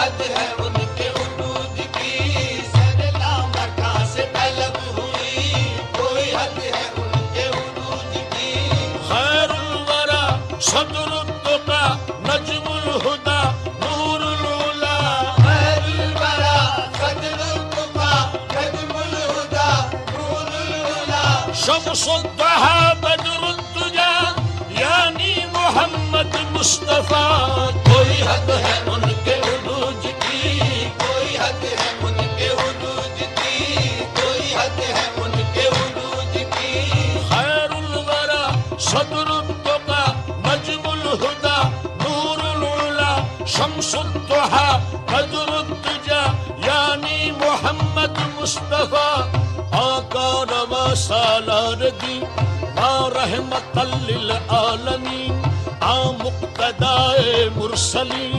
حد ہے ان کے وجود کی، سرلا مکہ سے طلب ہوئی، کوئی حد ہے ان کے وجود کی۔ خیر الورا صدر التقا نجم الہدا نور العلا، خیر الورا صدر التقا نجم الہدا نور العلا، شمس الضحى بدر الدجى یعنی محمد مصطفیٰ۔ کوئی حد ہے ان کے عروج کی، کوئی حد ہے ان کے عروج کی، کوئی حد ہے ان کے عروج کی۔ خیر الورا صدر التقا نجم الہدا نور العلا، شمس الضحى بدر الدجى یعنی محمد مصطفیٰ۔ آقا روا سالار دی ما رحمت للعالمین، آ مقتدائے مرسلین۔